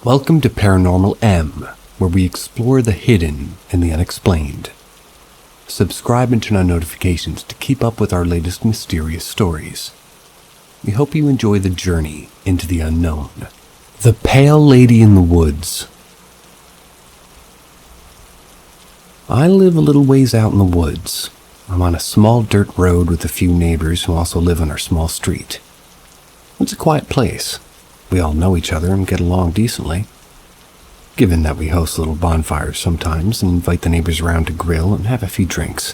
Welcome to Paranormal M, where we explore the hidden and the unexplained. Subscribe and turn on notifications to keep up with our latest mysterious stories. We hope you enjoy the journey into the unknown. The Pale Lady in the Woods. I live a little ways out in the woods. I'm on a small dirt road with a few neighbors who also live on our small street. It's a quiet place. We all know each other and get along decently. Given that we host little bonfires sometimes and invite the neighbors around to grill and have a few drinks.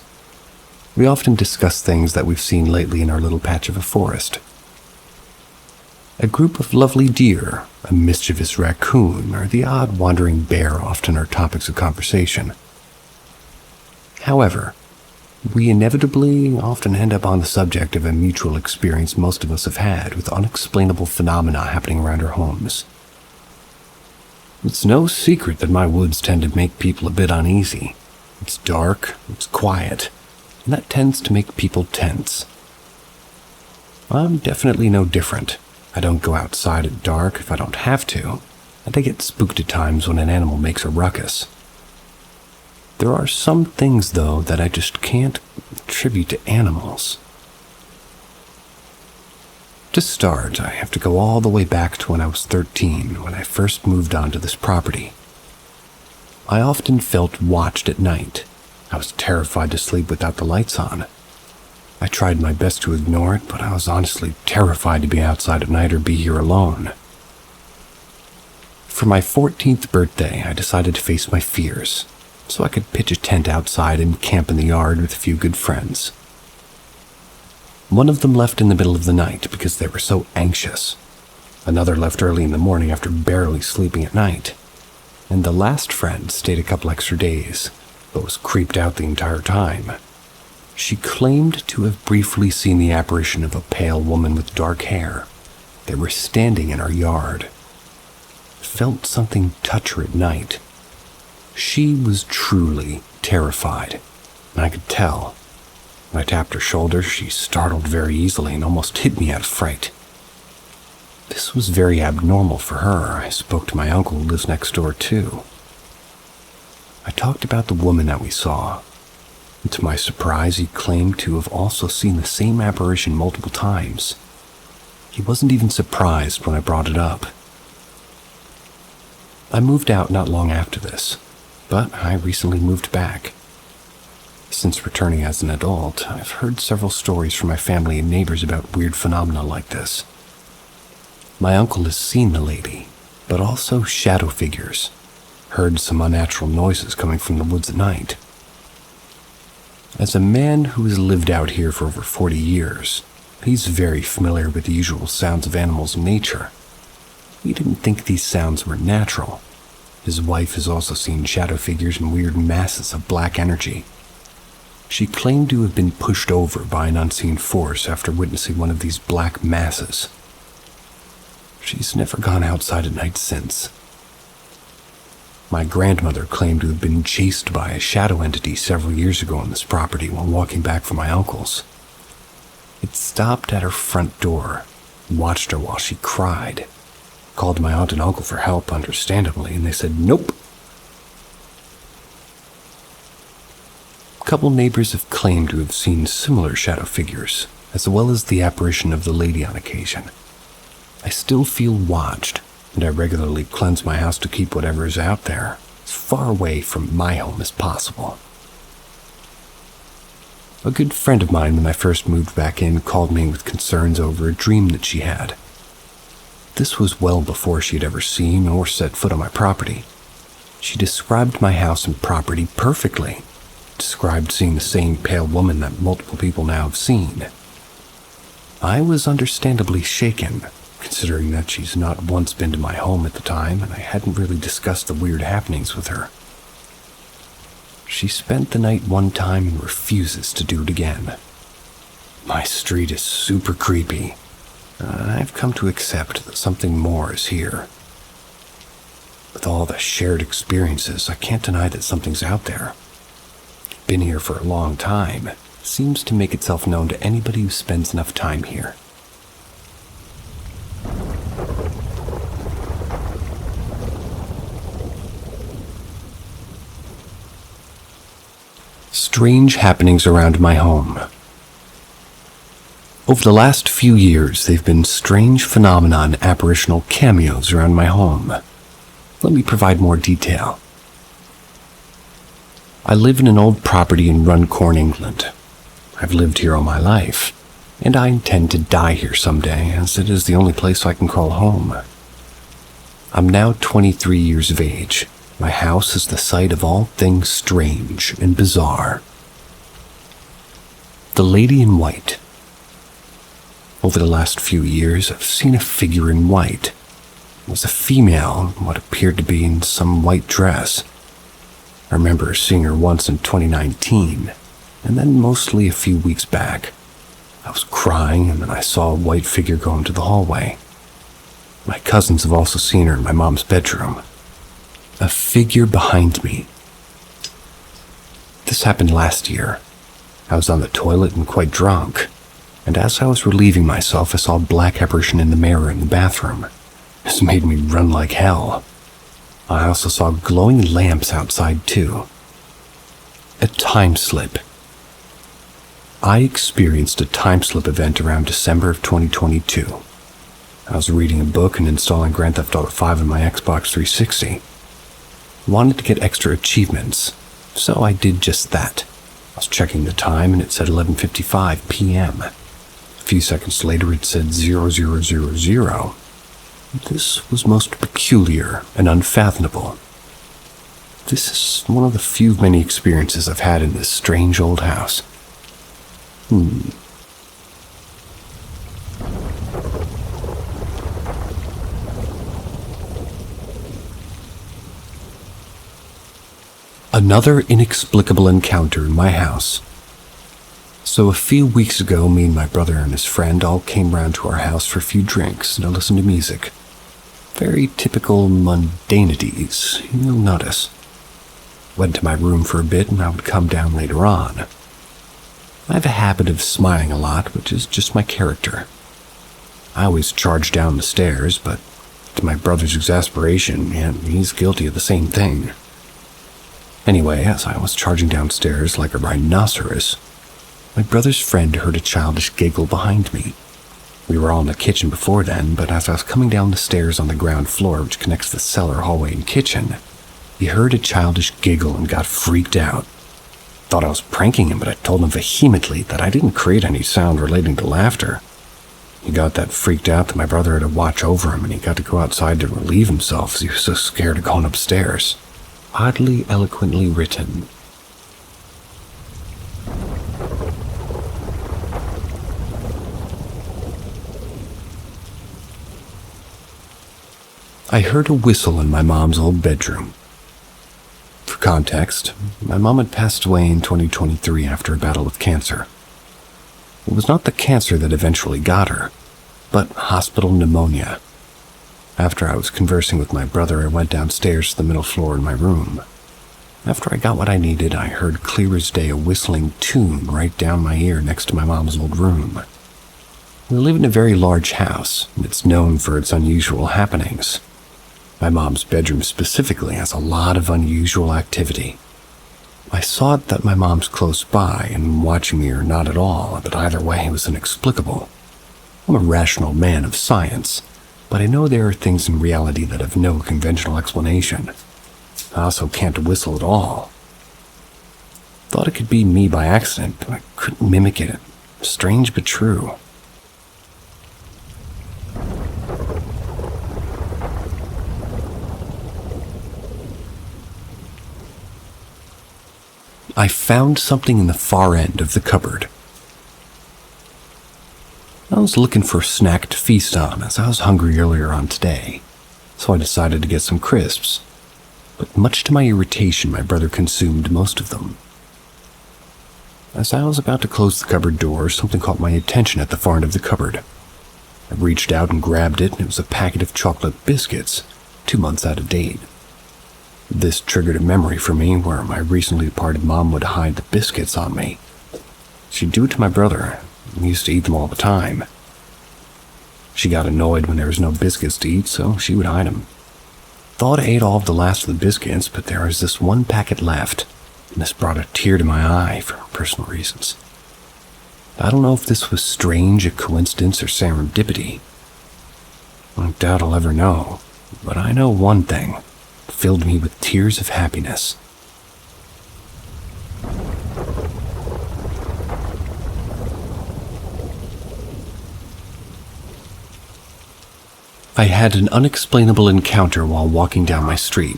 We often discuss things that we've seen lately in our little patch of a forest. A group of lovely deer, a mischievous raccoon, or the odd wandering bear often are topics of conversation. However, we inevitably often end up on the subject of a mutual experience most of us have had with unexplainable phenomena happening around our homes. It's no secret that my woods tend to make people a bit uneasy. It's dark, it's quiet, and that tends to make people tense. I'm definitely no different. I don't go outside at dark if I don't have to, and I get spooked at times when an animal makes a ruckus. There are some things, though, that I just can't attribute to animals. To start, I have to go all the way back to when I was 13, when I first moved onto this property. I often felt watched at night. I was terrified to sleep without the lights on. I tried my best to ignore it, but I was honestly terrified to be outside at night or be here alone. For my 14th birthday, I decided to face my fears, so I could pitch a tent outside and camp in the yard with a few good friends. One of them left in the middle of the night because they were so anxious. Another left early in the morning after barely sleeping at night. And the last friend stayed a couple extra days, but was creeped out the entire time. She claimed to have briefly seen the apparition of a pale woman with dark hair. They were standing in our yard. Felt something touch her at night. She was truly terrified, and I could tell. When I tapped her shoulder, she startled very easily and almost hit me out of fright. This was very abnormal for her. I spoke to my uncle who lives next door too. I talked about the woman that we saw, and to my surprise, he claimed to have also seen the same apparition multiple times. He wasn't even surprised when I brought it up. I moved out not long after this, but I recently moved back. Since returning as an adult, I've heard several stories from my family and neighbors about weird phenomena like this. My uncle has seen the lady, but also shadow figures. Heard some unnatural noises coming from the woods at night. As a man who has lived out here for over 40 years, he's very familiar with the usual sounds of animals in nature. He didn't think these sounds were natural. His wife has also seen shadow figures and weird masses of black energy. She claimed to have been pushed over by an unseen force after witnessing one of these black masses. She's never gone outside at night since. My grandmother claimed to have been chased by a shadow entity several years ago on this property while walking back from my uncle's. It stopped at her front door, watched her while she cried. Called my aunt and uncle for help, understandably, and they said nope. A couple neighbors have claimed to have seen similar shadow figures, as well as the apparition of the lady on occasion. I still feel watched, and I regularly cleanse my house to keep whatever is out there as far away from my home as possible. A good friend of mine, when I first moved back in, called me with concerns over a dream that she had. This was well before she had ever seen or set foot on my property. She described my house and property perfectly. Described seeing the same pale woman that multiple people now have seen. I was understandably shaken, considering that she's not once been to my home at the time and I hadn't really discussed the weird happenings with her. She spent the night one time and refuses to do it again. My street is super creepy. I've come to accept that something more is here. With all the shared experiences, I can't deny that something's out there. Been here for a long time. Seems to make itself known to anybody who spends enough time here. Strange happenings around my home. Over the last few years, there have been strange phenomena and apparitional cameos around my home. Let me provide more detail. I live in an old property in Runcorn, England. I've lived here all my life, and I intend to die here someday, as it is the only place I can call home. I'm now 23 years of age. My house is the site of all things strange and bizarre. The Lady in White. Over the last few years, I've seen a figure in white. It was a female in what appeared to be in some white dress. I remember seeing her once in 2019, and then mostly a few weeks back. I was crying, and then I saw a white figure go into the hallway. My cousins have also seen her in my mom's bedroom. A figure behind me. This happened last year. I was on the toilet and quite drunk, and as I was relieving myself, I saw a black apparition in the mirror in the bathroom. This made me run like hell. I also saw glowing lamps outside too. A time slip. I experienced a time slip event around December of 2022. I was reading a book and installing Grand Theft Auto 5 on my Xbox 360. Wanted to get extra achievements, so I did just that. I was checking the time and it said 11:55 p.m. A few seconds later it said 0000. This was most peculiar and unfathomable. This is one of the few many experiences I've had in this strange old house. Another inexplicable encounter in my house. So a few weeks ago, me and my brother and his friend all came round to our house for a few drinks and to listen to music. Very typical mundanities, you'll notice. Went to my room for a bit and I would come down later on. I have a habit of smiling a lot, which is just my character. I always charge down the stairs, but to my brother's exasperation, he's guilty of the same thing. Anyway, as I was charging downstairs like a rhinoceros, my brother's friend heard a childish giggle behind me. We were all in the kitchen before then, but as I was coming down the stairs on the ground floor which connects the cellar, hallway, and kitchen, he heard a childish giggle and got freaked out. Thought I was pranking him, but I told him vehemently that I didn't create any sound relating to laughter. He got that freaked out that my brother had to watch over him, and he got to go outside to relieve himself as he was so scared of going upstairs. Oddly eloquently written. I heard a whistle in my mom's old bedroom. For context, my mom had passed away in 2023 after a battle with cancer. It was not the cancer that eventually got her, but hospital pneumonia. After I was conversing with my brother, I went downstairs to the middle floor in my room. After I got what I needed, I heard clear as day a whistling tune right down my ear next to my mom's old room. We live in a very large house, and it's known for its unusual happenings. My mom's bedroom specifically has a lot of unusual activity. I saw it that my mom's close by and watching me or not at all, but either way it was inexplicable. I'm a rational man of science, but I know there are things in reality that have no conventional explanation. I also can't whistle at all. Thought it could be me by accident, but I couldn't mimic it. Strange but true. I found something in the far end of the cupboard. I was looking for a snack to feast on as I was hungry earlier on today, so I decided to get some crisps. But much to my irritation, my brother consumed most of them. As I was about to close the cupboard door, something caught my attention at the far end of the cupboard. I reached out and grabbed it, and it was a packet of chocolate biscuits, 2 months out of date. This triggered a memory for me where my recently departed mom would hide the biscuits on me. She'd do it to my brother. We used to eat them all the time. She got annoyed when there was no biscuits to eat, so she would hide them. Thought I ate all of the last of the biscuits, but there was this one packet left, and this brought a tear to my eye for personal reasons. I don't know if this was strange, a coincidence, or serendipity. I doubt I'll ever know, but I know one thing filled me with tears of happiness. I had an unexplainable encounter while walking down my street.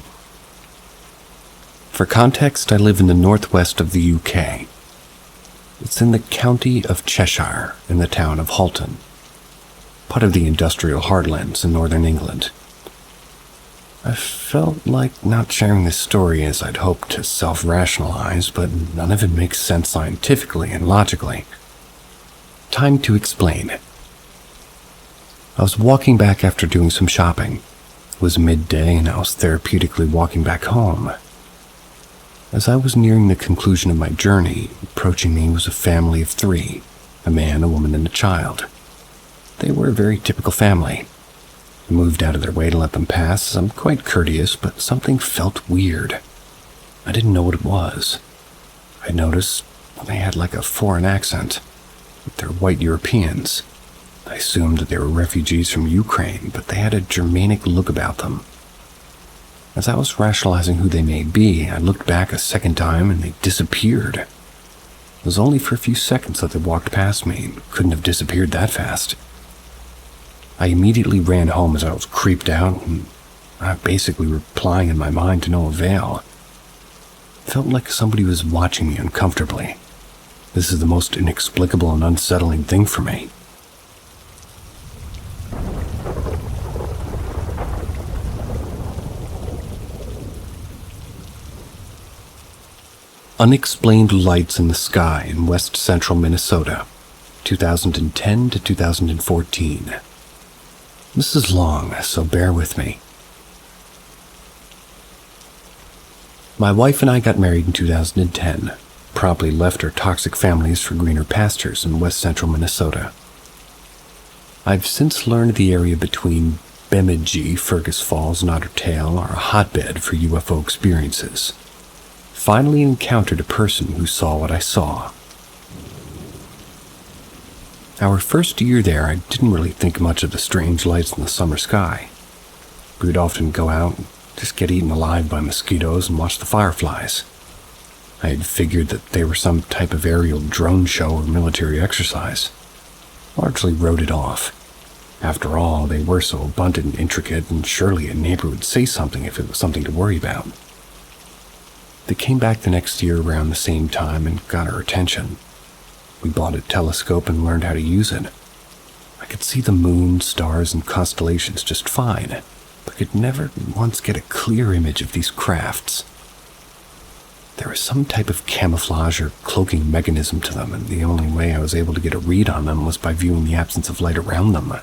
For context, I live in the northwest of the UK. It's in the county of Cheshire, in the town of Halton, part of the industrial heartlands in northern England. I felt like not sharing this story as I'd hoped to self-rationalize, but none of it makes sense scientifically and logically. Time to explain. I was walking back after doing some shopping. It was midday and I was therapeutically walking back home. As I was nearing the conclusion of my journey, approaching me was a family of 3, a man, a woman, and a child. They were a very typical family. I moved out of their way to let them pass. I'm quite courteous, but something felt weird. I didn't know what it was. I noticed they had like a foreign accent. They're white Europeans. I assumed that they were refugees from Ukraine, but they had a Germanic look about them. As I was rationalizing who they may be, I looked back a second time and they disappeared. It was only for a few seconds that they walked past me and couldn't have disappeared that fast. I immediately ran home as I was creeped out, and I basically replying in my mind to no avail. It felt like somebody was watching me uncomfortably. This is the most inexplicable and unsettling thing for me. Unexplained lights in the sky in west central Minnesota, 2010 to 2014. This is long, so bear with me. My wife and I got married in 2010, promptly left our toxic families for greener pastures in west central Minnesota. I've since learned the area between Bemidji, Fergus Falls, and Otter Tail are a hotbed for UFO experiences. Finally encountered a person who saw what I saw. Our first year there, I didn't really think much of the strange lights in the summer sky. We would often go out, just get eaten alive by mosquitoes and watch the fireflies. I had figured that they were some type of aerial drone show or military exercise. Largely wrote it off. After all, they were so abundant and intricate, and surely a neighbor would say something if it was something to worry about. They came back the next year around the same time and got our attention. We bought a telescope and learned how to use it. I could see the moon, stars, and constellations just fine, but could never once get a clear image of these crafts. There was some type of camouflage or cloaking mechanism to them, and the only way I was able to get a read on them was by viewing the absence of light around them.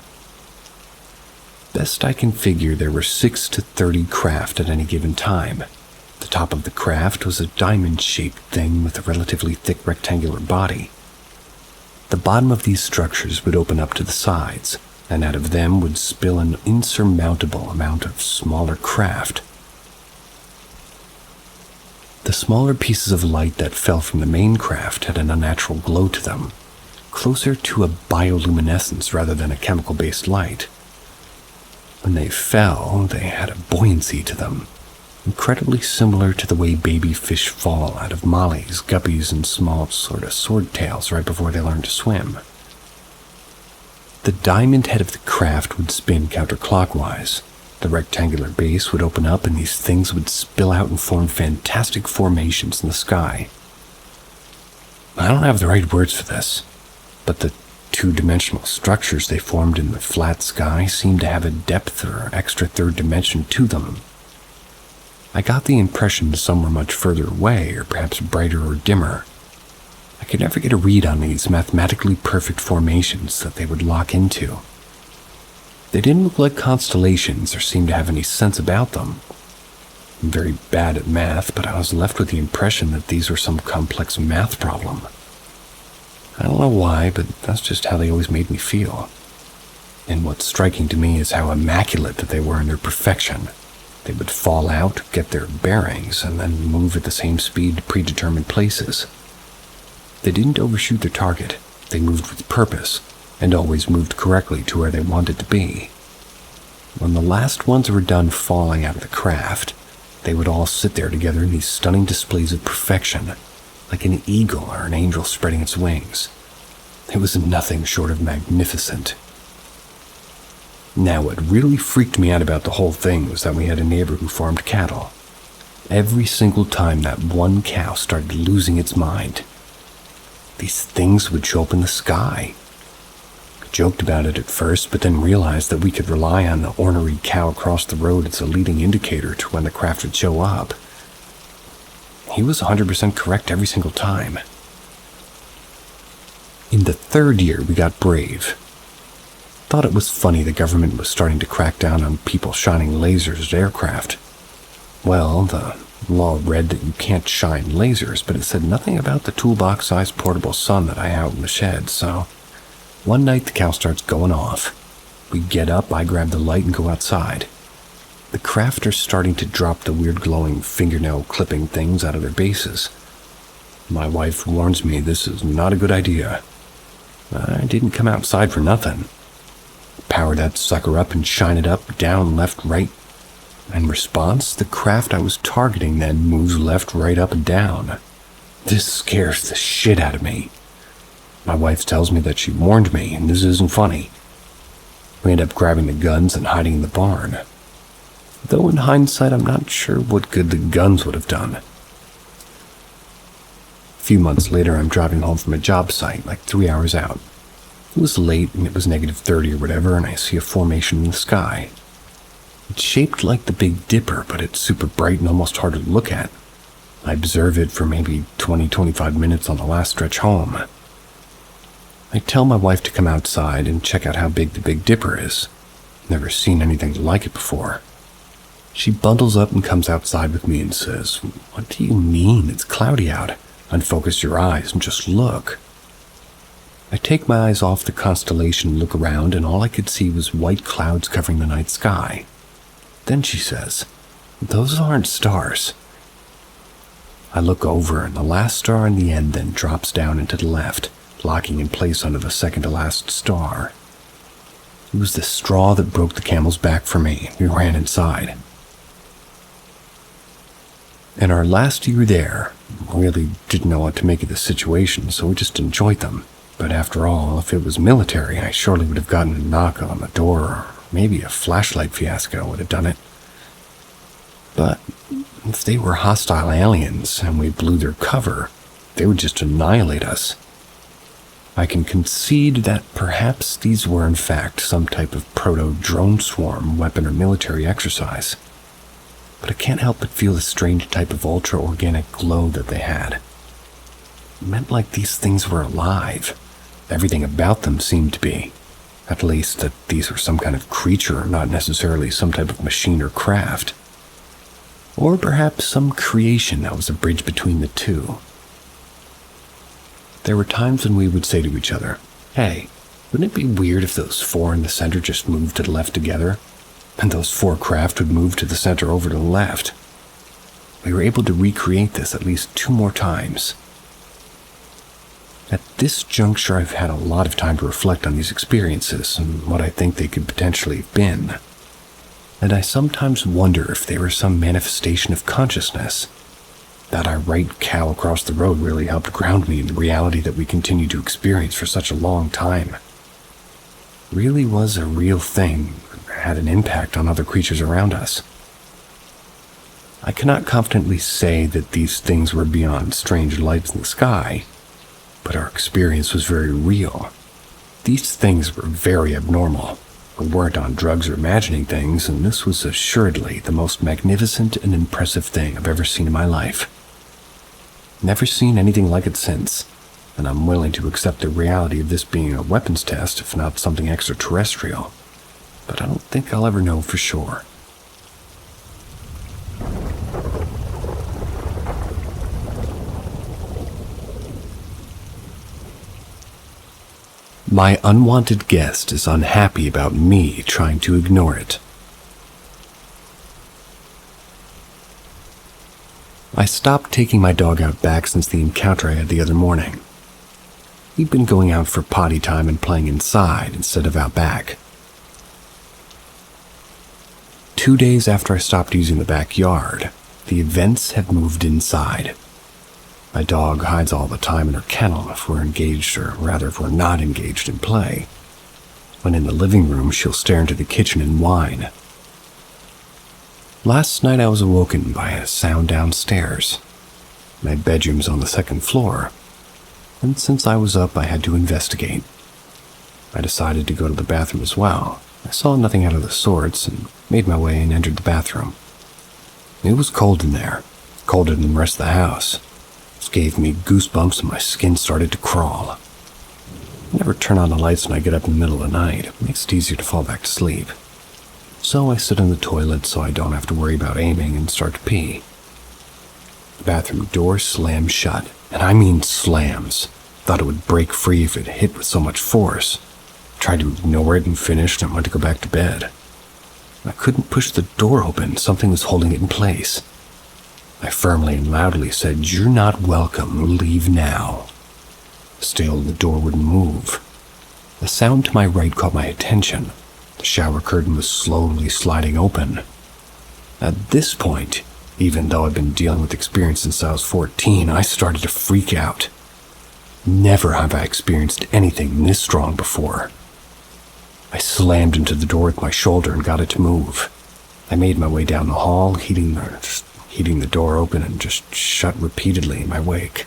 Best I can figure, there were 6 to 30 craft at any given time. The top of the craft was a diamond-shaped thing with a relatively thick rectangular body. The bottom of these structures would open up to the sides, and out of them would spill an insurmountable amount of smaller craft. The smaller pieces of light that fell from the main craft had an unnatural glow to them, closer to a bioluminescence rather than a chemical-based light. When they fell, they had a buoyancy to them, incredibly similar to the way baby fish fall out of mollies, guppies, and small sort of swordtails right before they learn to swim. The diamond head of the craft would spin counterclockwise. The rectangular base would open up and these things would spill out and form fantastic formations in the sky. I don't have the right words for this, but the two-dimensional structures they formed in the flat sky seemed to have a depth or extra third dimension to them. I got the impression some were much further away, or perhaps brighter or dimmer. I could never get a read on these mathematically perfect formations that they would lock into. They didn't look like constellations or seem to have any sense about them. I'm very bad at math, but I was left with the impression that these were some complex math problem. I don't know why, but that's just how they always made me feel. And what's striking to me is how immaculate that they were in their perfection. They would fall out, get their bearings, and then move at the same speed to predetermined places. They didn't overshoot their target. They moved with purpose, and always moved correctly to where they wanted to be. When the last ones were done falling out of the craft, they would all sit there together in these stunning displays of perfection, like an eagle or an angel spreading its wings. It was nothing short of magnificent. Now, what really freaked me out about the whole thing was that we had a neighbor who farmed cattle. Every single time that one cow started losing its mind, these things would show up in the sky. I joked about it at first, but then realized that we could rely on the ornery cow across the road as a leading indicator to when the craft would show up. He was 100% correct every single time. In the third year, we got brave. Thought it was funny the government was starting to crack down on people shining lasers at aircraft. Well, the law read that you can't shine lasers, but it said nothing about the toolbox-sized portable sun that I had out in the shed, so one night the cow starts going off. We get up, I grab the light and go outside. The craft are starting to drop the weird glowing fingernail clipping things out of their bases. My wife warns me this is not a good idea. I didn't come outside for nothing. Power that sucker up and shine it up, down, left, right. In response, the craft I was targeting then moves left, right, up, and down. This scares the shit out of me. My wife tells me that she warned me, and this isn't funny. We end up grabbing the guns and hiding in the barn. Though in hindsight, I'm not sure what good the guns would have done. A few months later, I'm driving home from a job site, like 3 hours out. It was late, and it was -30 or whatever, and I see a formation in the sky. It's shaped like the Big Dipper, but it's super bright and almost hard to look at. I observe it for maybe 20-25 minutes on the last stretch home. I tell my wife to come outside and check out how big the Big Dipper is. Never seen anything like it before. She bundles up and comes outside with me and says, "What do you mean? It's cloudy out. Unfocus your eyes and just look." I take my eyes off the constellation and look around, and all I could see was white clouds covering the night sky. Then she says, "Those aren't stars." I look over, and the last star in the end then drops down into the left, locking in place under the second-to-last star. It was the straw that broke the camel's back for me. We ran inside. In our last year there, we really didn't know what to make of the situation, so we just enjoyed them. But after all, if it was military, I surely would have gotten a knock on the door, or maybe a flashlight fiasco would have done it. But if they were hostile aliens and we blew their cover, they would just annihilate us. I can concede that perhaps these were in fact some type of proto-drone swarm weapon or military exercise. But I can't help but feel the strange type of ultra-organic glow that they had. It meant like these things were alive. Everything about them seemed to be. At least that these were some kind of creature, not necessarily some type of machine or craft. Or perhaps some creation that was a bridge between the two. There were times when we would say to each other, "Hey, wouldn't it be weird if those 4 in the center just moved to the left together? And those 4 craft would move to the center over to the left." We were able to recreate this at least 2 more times. At this juncture, I've had a lot of time to reflect on these experiences and what I think they could potentially have been. And I sometimes wonder if they were some manifestation of consciousness. That irate cow across the road really helped ground me in the reality that we continue to experience for such a long time. Really was a real thing, had an impact on other creatures around us. I cannot confidently say that these things were beyond strange lights in the sky, but our experience was very real. These things were very abnormal. We weren't on drugs or imagining things, and this was assuredly the most magnificent and impressive thing I've ever seen in my life. Never seen anything like it since, and I'm willing to accept the reality of this being a weapons test, if not something extraterrestrial. But I don't think I'll ever know for sure. My unwanted guest is unhappy about me trying to ignore it. I stopped taking my dog out back since the encounter I had the other morning. He'd been going out for potty time and playing inside instead of out back. 2 days after I stopped using the backyard, the events have moved inside. My dog hides all the time in her kennel if we're engaged, or rather if we're not engaged in play. When in the living room, she'll stare into the kitchen and whine. Last night I was awoken by a sound downstairs. My bedroom's on the second floor, and since I was up, I had to investigate. I decided to go to the bathroom as well. I saw nothing out of the sorts and made my way and entered the bathroom. It was cold in there, colder than the rest of the house. It gave me goosebumps and my skin started to crawl. I never turn on the lights when I get up in the middle of the night. It makes it easier to fall back to sleep. So I sit in the toilet so I don't have to worry about aiming and start to pee. The bathroom door slams shut, and I mean slams. Thought it would break free if it hit with so much force. Tried to ignore it and finished and went to go back to bed. I couldn't push the door open. Something was holding it in place. I firmly and loudly said, "You're not welcome. Leave now." Still, the door wouldn't move. The sound to my right caught my attention. The shower curtain was slowly sliding open. At this point, even though I've been dealing with experience since I was 14, I started to freak out. Never have I experienced anything this strong before. I slammed into the door with my shoulder and got it to move. I made my way down the hall, heating the door open and just shut repeatedly in my wake.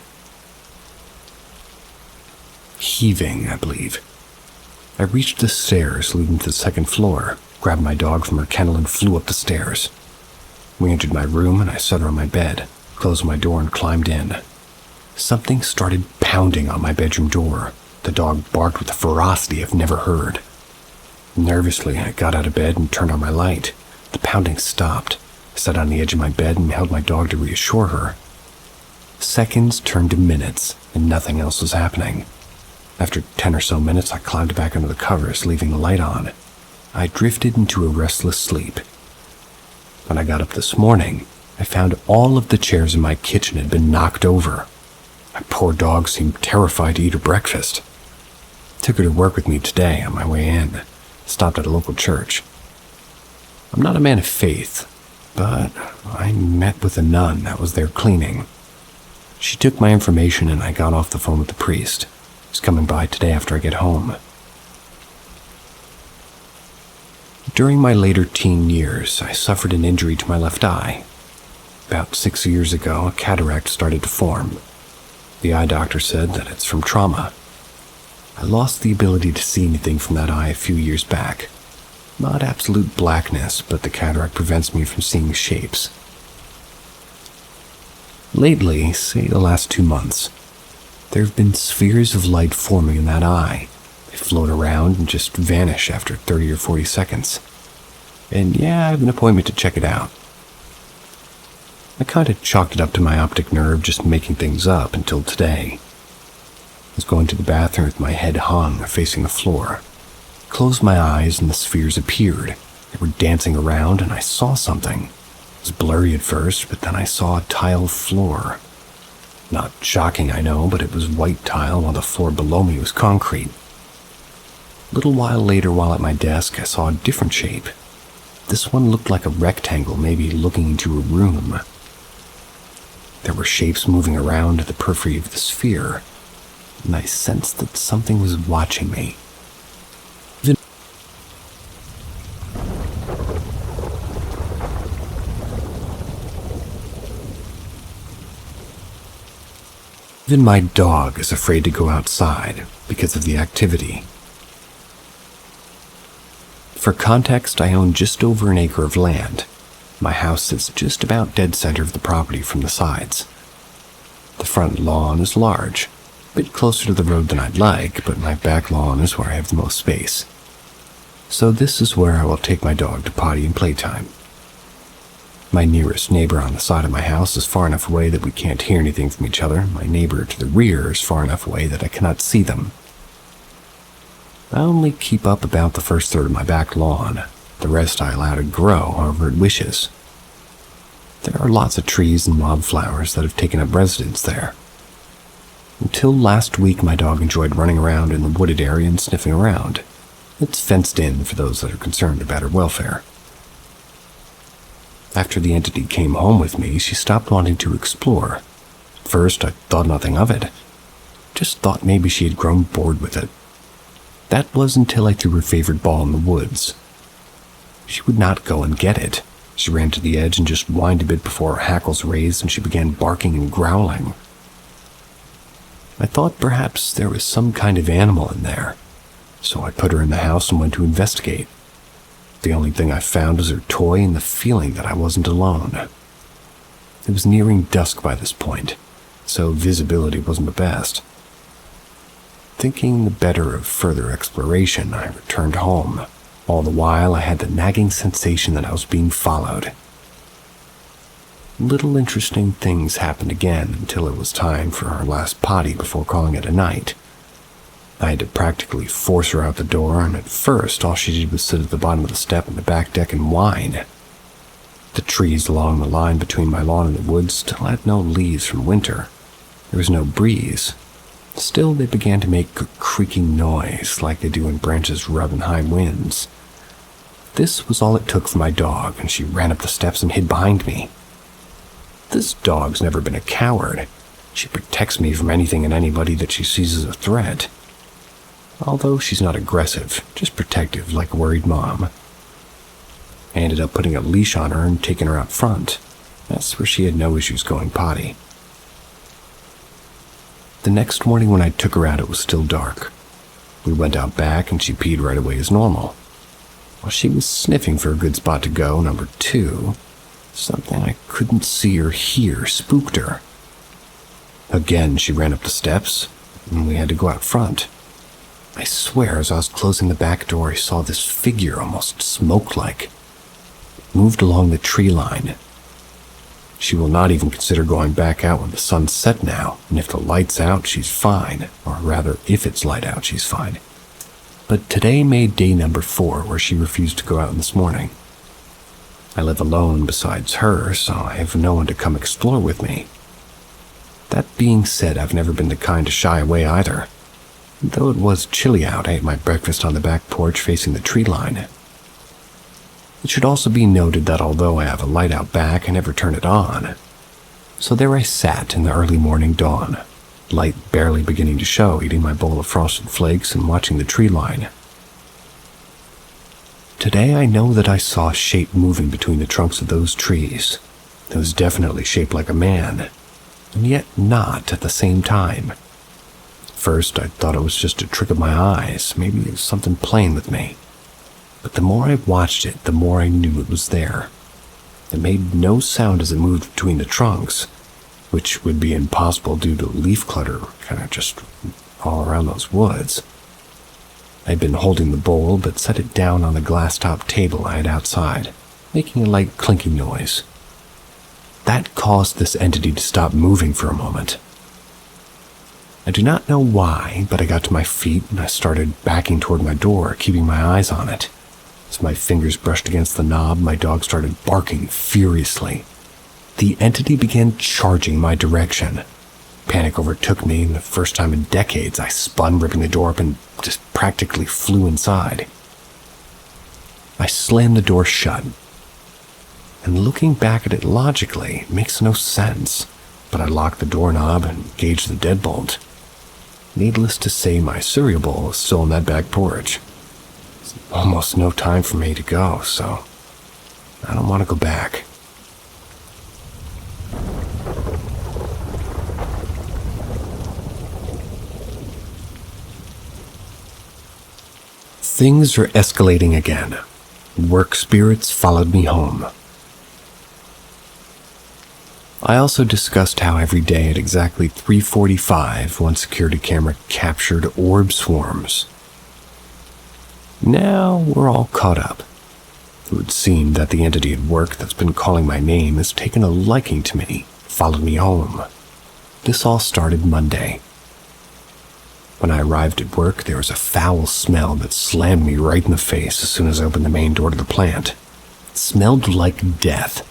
Heaving, I believe. I reached the stairs leading to the second floor, grabbed my dog from her kennel and flew up the stairs. We entered my room and I set her on my bed, closed my door and climbed in. Something started pounding on my bedroom door. The dog barked with a ferocity I've never heard. Nervously, I got out of bed and turned on my light. The pounding stopped. I sat on the edge of my bed and held my dog to reassure her. Seconds turned to minutes, and nothing else was happening. After 10 or so minutes, I climbed back under the covers, leaving the light on. I drifted into a restless sleep. When I got up this morning, I found all of the chairs in my kitchen had been knocked over. My poor dog seemed terrified to eat her breakfast. Took her to work with me today on my way in. Stopped at a local church. I'm not a man of faith, but I met with a nun that was there cleaning. She took my information and I got off the phone with the priest. He's coming by today after I get home. During my later teen years, I suffered an injury to my left eye. About 6 years ago, a cataract started to form. The eye doctor said that it's from trauma. I lost the ability to see anything from that eye a few years back. Not absolute blackness, but the cataract prevents me from seeing shapes. Lately, say the last 2 months, there have been spheres of light forming in that eye. They float around and just vanish after 30 or 40 seconds. And yeah, I have an appointment to check it out. I kind of chalked it up to my optic nerve just making things up until today. I was going to the bathroom with my head hung, facing the floor. Closed my eyes and the spheres appeared. They were dancing around and I saw something. It was blurry at first, but then I saw a tile floor. Not shocking, I know, but it was white tile while the floor below me was concrete. A little while later, while at my desk, I saw a different shape. This one looked like a rectangle, maybe looking into a room. There were shapes moving around the periphery of the sphere, and I sensed that something was watching me. Even my dog is afraid to go outside because of the activity. For context, I own just over an acre of land. My house sits just about dead center of the property from the sides. The front lawn is large, a bit closer to the road than I'd like, but my back lawn is where I have the most space. So this is where I will take my dog to potty and playtime. My nearest neighbor on the side of my house is far enough away that we can't hear anything from each other. My neighbor to the rear is far enough away that I cannot see them. I only keep up about the first third of my back lawn. The rest I allow to grow however it wishes. There are lots of trees and wildflowers that have taken up residence there. Until last week, my dog enjoyed running around in the wooded area and sniffing around. It's fenced in for those that are concerned about her welfare. After the entity came home with me, she stopped wanting to explore. First, I thought nothing of it. Just thought maybe she had grown bored with it. That was until I threw her favorite ball in the woods. She would not go and get it. She ran to the edge and just whined a bit before her hackles raised and she began barking and growling. I thought perhaps there was some kind of animal in there, so I put her in the house and went to investigate. The only thing I found was her toy and the feeling that I wasn't alone. It was nearing dusk by this point, so visibility wasn't the best. Thinking the better of further exploration, I returned home. All the while, I had the nagging sensation that I was being followed. Little interesting things happened again until it was time for our last potty before calling it a night. I had to practically force her out the door, and at first all she did was sit at the bottom of the step on the back deck and whine. The trees along the line between my lawn and the woods still had no leaves from winter. There was no breeze. Still, they began to make a creaking noise like they do when branches rub in high winds. This was all it took for my dog, and she ran up the steps and hid behind me. This dog's never been a coward. She protects me from anything and anybody that she sees as a threat. Although she's not aggressive, just protective like a worried mom. I ended up putting a leash on her and taking her out front. That's where she had no issues going potty. The next morning when I took her out, it was still dark. We went out back and she peed right away as normal. While she was sniffing for a good spot to go, number 2, something I couldn't see or hear spooked her. Again, she ran up the steps, and we had to go out front. I swear, as I was closing the back door, I saw this figure, almost smoke-like. It moved along the tree line. She will not even consider going back out when the sun's set now, and if the light's out, she's fine. Or rather, if it's light out, she's fine. But today made day number 4, where she refused to go out this morning. I live alone besides her, so I have no one to come explore with me. That being said, I've never been the kind to shy away either. Though it was chilly out, I ate my breakfast on the back porch facing the tree line. It should also be noted that although I have a light out back, I never turn it on. So there I sat in the early morning dawn, light barely beginning to show, eating my bowl of frosted flakes and watching the tree line. Today I know that I saw a shape moving between the trunks of those trees. It was definitely shaped like a man, and yet not at the same time. First, I thought it was just a trick of my eyes, maybe it was something playing with me. But the more I watched it, the more I knew it was there. It made no sound as it moved between the trunks, which would be impossible due to leaf clutter kind of just all around those woods. I'd been holding the bowl, but set it down on the glass-top table I had outside, making a light clinking noise. That caused this entity to stop moving for a moment. I do not know why, but I got to my feet and I started backing toward my door, keeping my eyes on it. As my fingers brushed against the knob, my dog started barking furiously. The entity began charging my direction. Panic overtook me, and the first time in decades, I spun, ripping the door up, and just practically flew inside. I slammed the door shut. And looking back at it logically, it makes no sense, but I locked the doorknob and engaged the deadbolt. Needless to say, my cereal bowl was still on that back porch. It's almost no time for me to go, so I don't want to go back. Things are escalating again. Work spirits followed me home. I also discussed how every day at exactly 3:45, one security camera captured orb swarms. Now we're all caught up. It would seem that the entity at work that's been calling my name has taken a liking to me, followed me home. This all started Monday. When I arrived at work, there was a foul smell that slammed me right in the face as soon as I opened the main door to the plant. It smelled like death.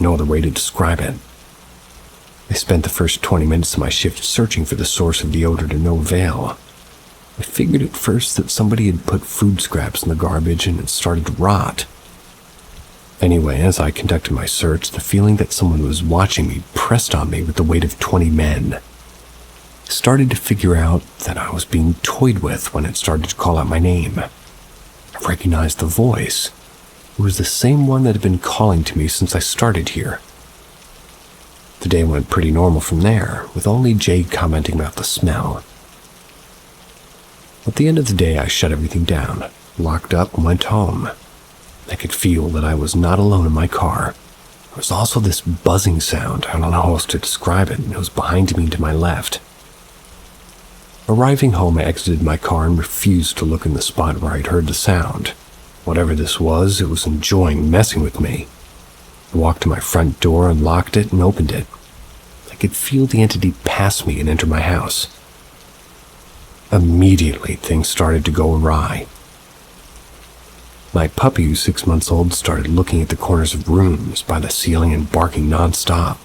No other way to describe it. I spent the first 20 minutes of my shift searching for the source of the odor to no avail. I figured at first that somebody had put food scraps in the garbage and it started to rot. Anyway, as I conducted my search, the feeling that someone was watching me pressed on me with the weight of 20 men. I started to figure out that I was being toyed with when it started to call out my name. I recognized the voice. It was the same one that had been calling to me since I started here. The day went pretty normal from there, with only Jade commenting about the smell. At the end of the day, I shut everything down, locked up, and went home. I could feel that I was not alone in my car. There was also this buzzing sound. I don't know how else to describe it. It was behind me and to my left. Arriving home, I exited my car and refused to look in the spot where I'd heard the sound. Whatever this was, it was enjoying messing with me. I walked to my front door, unlocked it, and opened it. I could feel the entity pass me and enter my house. Immediately, things started to go awry. My puppy, who's 6 months old, started looking at the corners of rooms by the ceiling and barking nonstop.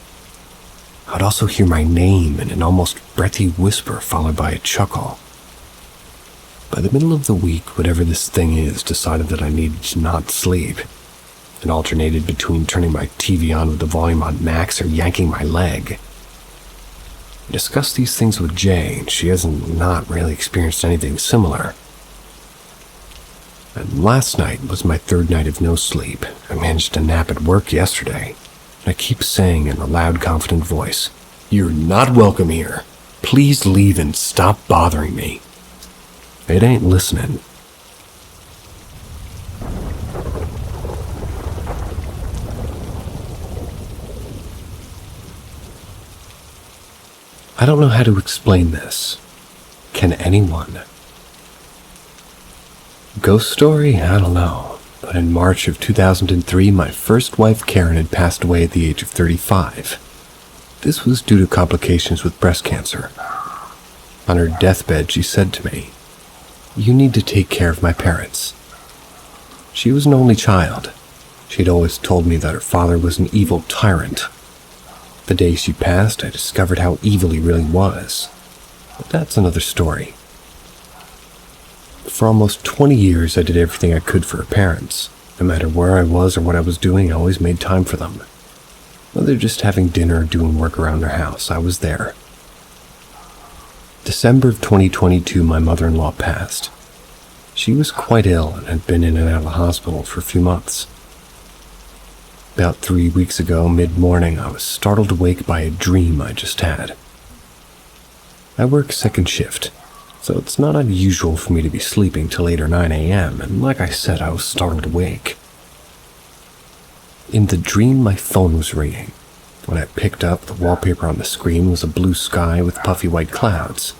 I'd also hear my name in an almost breathy whisper followed by a chuckle. By the middle of the week, whatever this thing is decided that I needed to not sleep. It alternated between turning my TV on with the volume on max or yanking my leg. I discussed these things with Jay, and she hasn't not really experienced anything similar. And last night was my third night of no sleep. I managed to nap at work yesterday. I keep saying in a loud, confident voice, "You're not welcome here. Please leave and stop bothering me." It ain't listening. I don't know how to explain this. Can anyone? Ghost story? I don't know. But in March of 2003, my first wife, Karen, had passed away at the age of 35. This was due to complications with breast cancer. On her deathbed, she said to me, "You need to take care of my parents." She was an only child. She had always told me that her father was an evil tyrant. The day she passed, I discovered how evil he really was. But that's another story. For almost 20 years, I did everything I could for her parents. No matter where I was or what I was doing, I always made time for them. Whether just having dinner or doing work around their house, I was there. December of 2022, my mother-in-law passed. She was quite ill and had been in and out of the hospital for a few months. About 3 weeks ago, mid-morning, I was startled awake by a dream I just had. I work second shift, so it's not unusual for me to be sleeping till 8 or 9 a.m., and like I said, I was startled awake. In the dream, my phone was ringing. When I picked up, the wallpaper on the screen was a blue sky with puffy white clouds.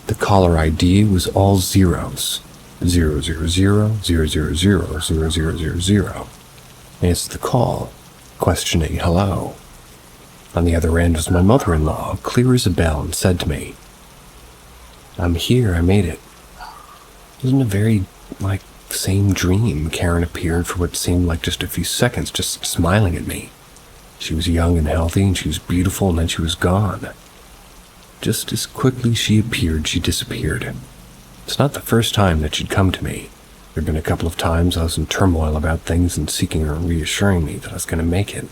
The caller ID was all zeros. 00000000000. I answered the call, questioning hello. On the other end was my mother-in-law, clear as a bell, and said to me, "I'm here, I made it." It was in a very, same dream. Karen appeared for what seemed like just a few seconds, just smiling at me. She was young and healthy, and she was beautiful, and then she was gone. Just as quickly she appeared, she disappeared. It's not the first time that she'd come to me. There had been a couple of times I was in turmoil about things and seeking her and reassuring me that I was going to make it.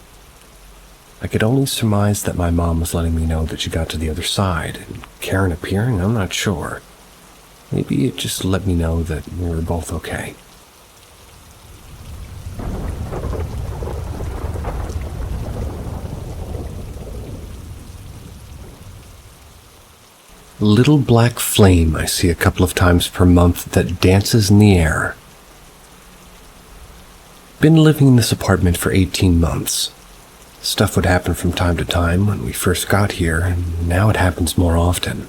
I could only surmise that my mom was letting me know that she got to the other side, and Karen appearing, I'm not sure. Maybe it just let me know that we were both okay. Little black flame I see a couple of times per month that dances in the air. Been living in this apartment for 18 months. Stuff would happen from time to time when we first got here, and now it happens more often.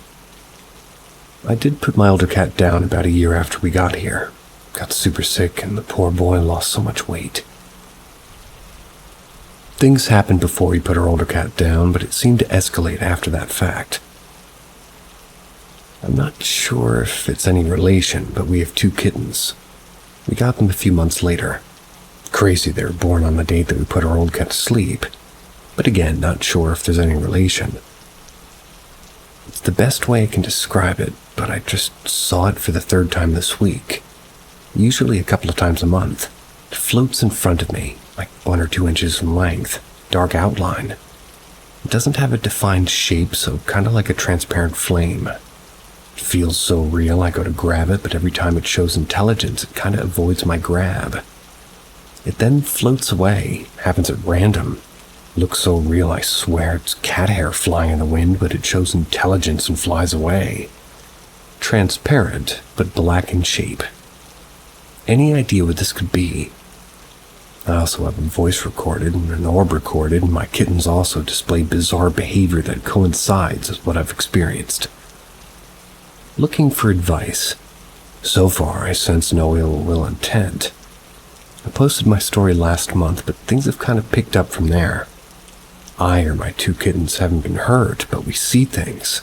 I did put my older cat down about a year after we got here. Got super sick, and the poor boy lost so much weight. Things happened before we put our older cat down, but it seemed to escalate after that fact. I'm not sure if it's any relation, but we have 2 kittens. We got them a few months later. Crazy they were born on the date that we put our old cat to sleep, but again, not sure if there's any relation. It's the best way I can describe it, but I just saw it for the third time this week. Usually a couple of times a month. It floats in front of me, like 1 or 2 inches in length, dark outline. It doesn't have a defined shape, so kind of like a transparent flame. It feels so real I go to grab it, but every time it shows intelligence, it kind of avoids my grab. It then floats away, happens at random. Looks so real I swear it's cat hair flying in the wind, but it shows intelligence and flies away. Transparent, but black in shape. Any idea what this could be? I also have a voice recorded and an orb recorded, and my kittens also display bizarre behavior that coincides with what I've experienced. Looking for advice. So far, I sense no ill will intent. I posted my story last month, but things have kind of picked up from there. I or my 2 kittens haven't been hurt, but we see things.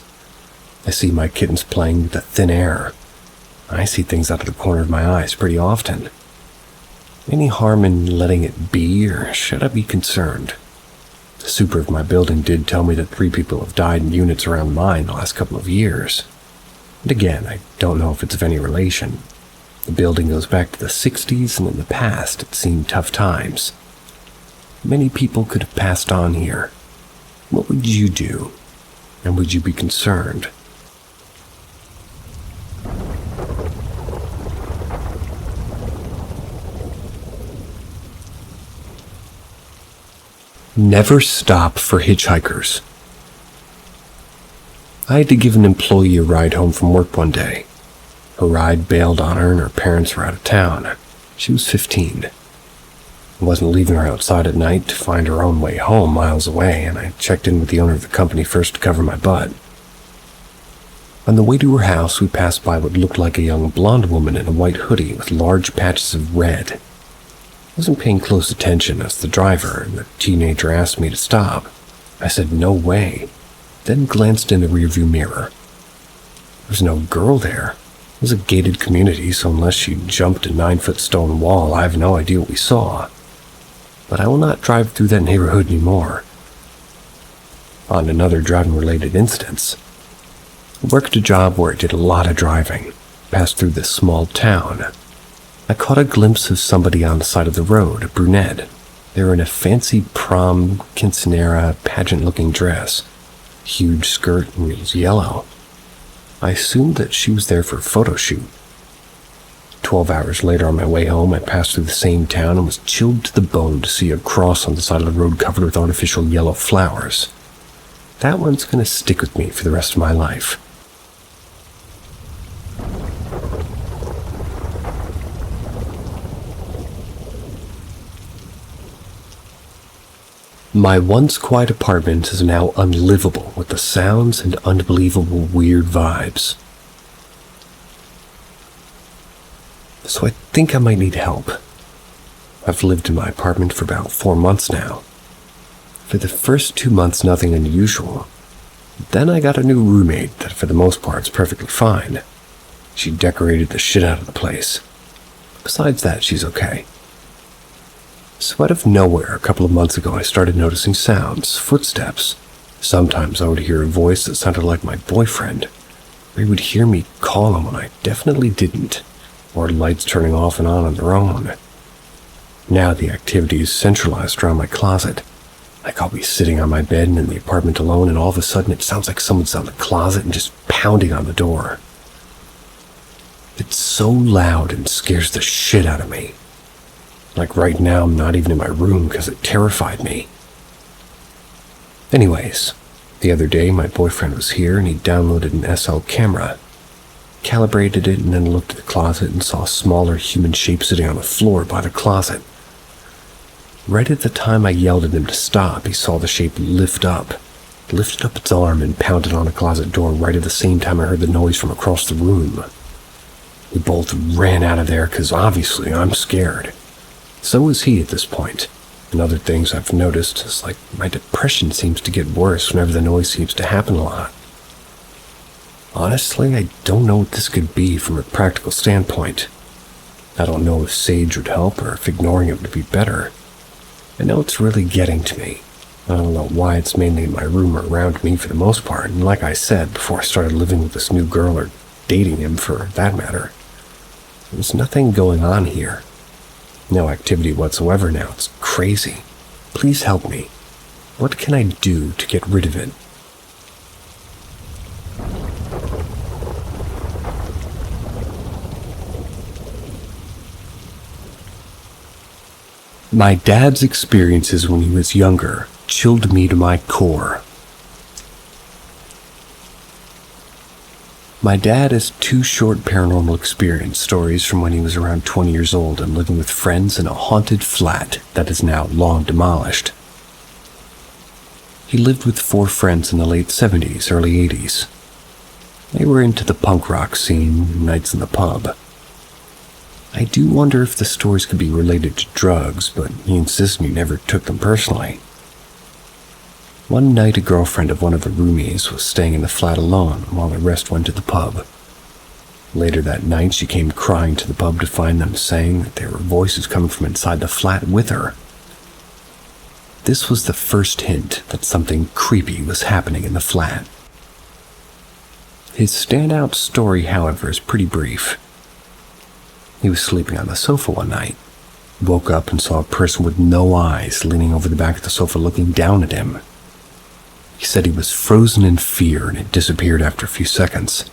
I see my kittens playing with the thin air. I see things out of the corner of my eyes pretty often. Any harm in letting it be, or should I be concerned? The super of my building did tell me that 3 people have died in units around mine the last couple of years. And again, I don't know if it's of any relation. The building goes back to the 60s, and in the past, it's seen tough times. Many people could have passed on here. What would you do? And would you be concerned? Never stop for hitchhikers. I had to give an employee a ride home from work one day. Her ride bailed on her and her parents were out of town. She was 15. I wasn't leaving her outside at night to find her own way home miles away, and I checked in with the owner of the company first to cover my butt. On the way to her house, we passed by what looked like a young blonde woman in a white hoodie with large patches of red. I wasn't paying close attention as the driver, and the teenager asked me to stop. I said no way, then glanced in the rearview mirror. There was no girl there. It was a gated community, so unless she jumped a 9-foot stone wall, I have no idea what we saw. But I will not drive through that neighborhood anymore. On another driving-related instance, I worked a job where I did a lot of driving, passed through this small town. I caught a glimpse of somebody on the side of the road, a brunette. They were in a fancy prom quinceanera pageant-looking dress. Huge skirt, and it was yellow. I assumed that she was there for a photo shoot. 12 hours later on my way home, I passed through the same town and was chilled to the bone to see a cross on the side of the road covered with artificial yellow flowers. That one's going to stick with me for the rest of my life. My once quiet apartment is now unlivable with the sounds and unbelievable weird vibes. So I think I might need help. I've lived in my apartment for about 4 months now. For the first 2 months, nothing unusual. Then I got a new roommate that for the most part is perfectly fine. She decorated the shit out of the place. Besides that, she's okay. So out of nowhere, a couple of months ago, I started noticing sounds, footsteps. Sometimes I would hear a voice that sounded like my boyfriend, or he would hear me call him when I definitely didn't, or lights turning off and on their own. Now the activity is centralized around my closet. Like I'll be sitting on my bed and in the apartment alone, and all of a sudden it sounds like someone's in the closet and just pounding on the door. It's so loud and scares the shit out of me. Like right now, I'm not even in my room because it terrified me. Anyways, the other day my boyfriend was here and he downloaded an SL camera, calibrated it, and then looked at the closet and saw a smaller human shape sitting on the floor by the closet. Right at the time I yelled at him to stop, he saw the shape lifted up its arm and pounded on the closet door right at the same time I heard the noise from across the room. We both ran out of there because obviously I'm scared. So was he at this point. And other things I've noticed is like my depression seems to get worse whenever the noise seems to happen a lot. Honestly, I don't know what this could be from a practical standpoint. I don't know if sage would help or if ignoring it would be better. I know it's really getting to me. I don't know why it's mainly in my room or around me for the most part, and like I said, before I started living with this new girl or dating him for that matter, there's nothing going on here. No activity whatsoever now. It's crazy. Please help me. What can I do to get rid of it? My dad's experiences when he was younger chilled me to my core. My dad has 2 short paranormal experience stories from when he was around 20 years old and living with friends in a haunted flat that is now long demolished. He lived with 4 friends in the late 70s, early 80s. They were into the punk rock scene, nights in the pub. I do wonder if the stories could be related to drugs, but he insisted he never took them personally. One night, a girlfriend of one of the roomies was staying in the flat alone while the rest went to the pub. Later that night, she came crying to the pub to find them, saying that there were voices coming from inside the flat with her. This was the first hint that something creepy was happening in the flat. His standout story, however, is pretty brief. He was sleeping on the sofa one night, woke up and saw a person with no eyes leaning over the back of the sofa looking down at him. He said he was frozen in fear and it disappeared after a few seconds.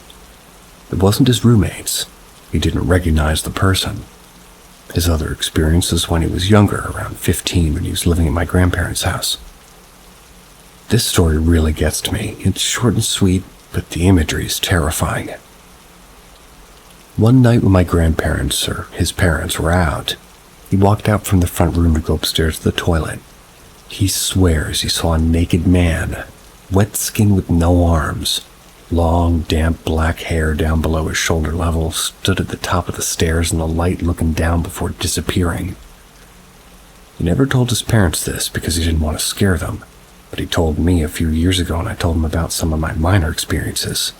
It wasn't his roommates. He didn't recognize the person. His other experiences when he was younger, around 15 when he was living at my grandparents' house. This story really gets to me. It's short and sweet, but the imagery is terrifying. One night when my grandparents, or his parents, were out, he walked out from the front room to go upstairs to the toilet. He swears he saw a naked man, wet skin with no arms, long, damp black hair down below his shoulder level, stood at the top of the stairs in the light looking down before disappearing. He never told his parents this because he didn't want to scare them, but he told me a few years ago and I told him about some of my minor experiences.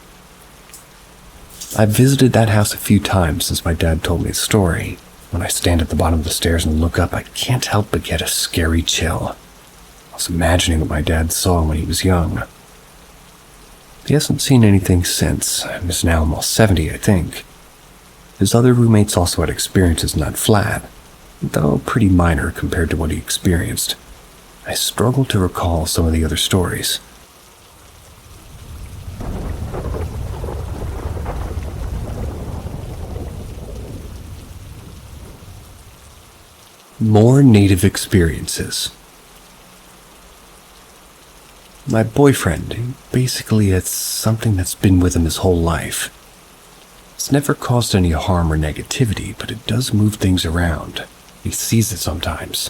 I've visited that house a few times since my dad told me the story. When I stand at the bottom of the stairs and look up, I can't help but get a scary chill. I was imagining what my dad saw when he was young. He hasn't seen anything since, and is now almost 70, I think. His other roommates also had experiences in that flat, though pretty minor compared to what he experienced. I struggle to recall some of the other stories. More native experiences. My boyfriend, basically it's something that's been with him his whole life. It's never caused any harm or negativity, but it does move things around. He sees it sometimes.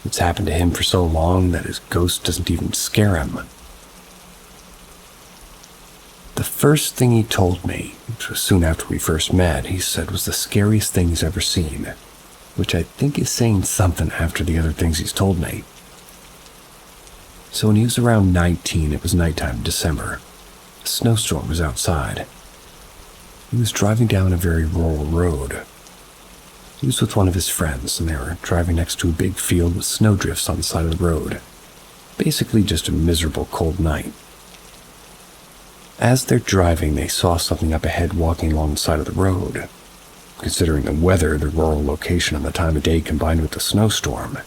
It's happened to him for so long that his ghost doesn't even scare him. The first thing he told me, which was soon after we first met, he said was the scariest thing he's ever seen, which I think is saying something after the other things he's told me. So when he was around 19, it was nighttime in December. A snowstorm was outside. He was driving down a very rural road. He was with one of his friends, and they were driving next to a big field with snowdrifts on the side of the road. Basically just a miserable cold night. As they're driving, they saw something up ahead walking along the side of the road. Considering the weather, the rural location, and the time of day combined with the snowstorm,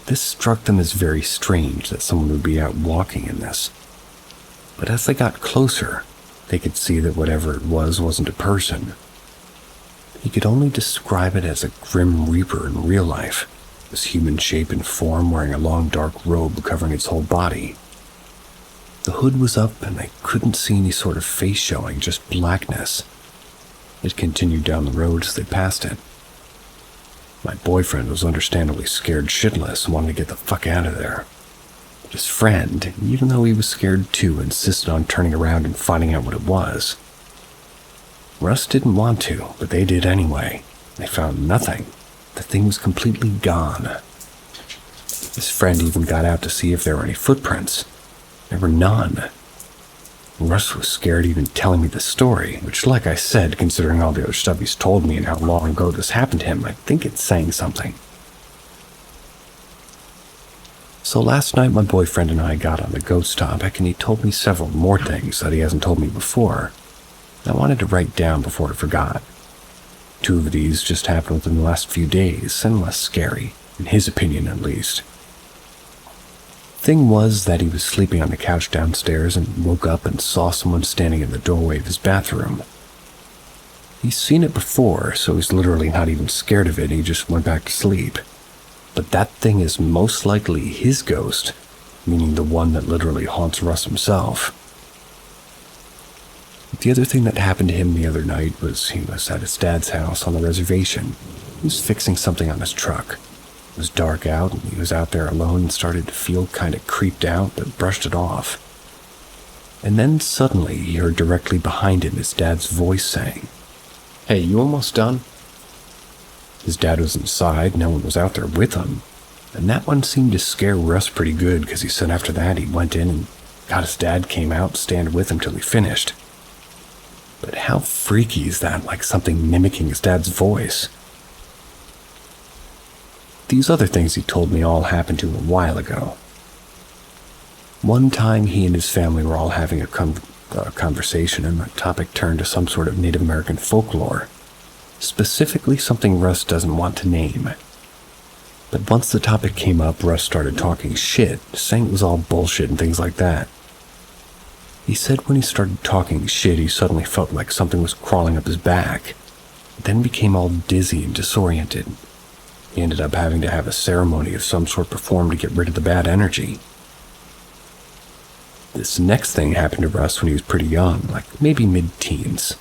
this struck them as very strange that someone would be out walking in this. But as they got closer, they could see that whatever it was wasn't a person. He could only describe it as a grim reaper in real life, this human shape and form wearing a long dark robe covering its whole body. The hood was up and they couldn't see any sort of face showing, just blackness. It continued down the road as they passed it. My boyfriend was understandably scared shitless and wanted to get the fuck out of there. But his friend, even though he was scared too, insisted on turning around and finding out what it was. Russ didn't want to, but they did anyway. They found nothing. The thing was completely gone. His friend even got out to see if there were any footprints. There were none. Russ was scared even telling me the story, which, like I said, considering all the other stuff he's told me and how long ago this happened to him, I think it's saying something. So last night my boyfriend and I got on the ghost topic, and he told me several more things that he hasn't told me before. I wanted to write down before I forgot. 2 of these just happened within the last few days, and less scary, in his opinion at least. Thing was that he was sleeping on the couch downstairs and woke up and saw someone standing in the doorway of his bathroom. He's seen it before, so he's literally not even scared of it, he just went back to sleep. But that thing is most likely his ghost, meaning the one that literally haunts Russ himself. The other thing that happened to him the other night was he was at his dad's house on the reservation. He was fixing something on his truck. It was dark out, and he was out there alone and started to feel kind of creeped out, but brushed it off. And then suddenly he heard directly behind him his dad's voice saying, "Hey, you almost done?" His dad was inside, no one was out there with him, and that one seemed to scare Russ pretty good because he said after that he went in and got his dad came out and stand with him till he finished. But how freaky is that, like something mimicking his dad's voice? These other things he told me all happened to him a while ago. One time he and his family were all having a conversation, and the topic turned to some sort of Native American folklore, specifically something Russ doesn't want to name. But once the topic came up, Russ started talking shit, saying it was all bullshit and things like that. He said when he started talking shit, he suddenly felt like something was crawling up his back, then became all dizzy and disoriented. He ended up having to have a ceremony of some sort performed to get rid of the bad energy. This next thing happened to Russ when he was pretty young, like maybe mid-teens.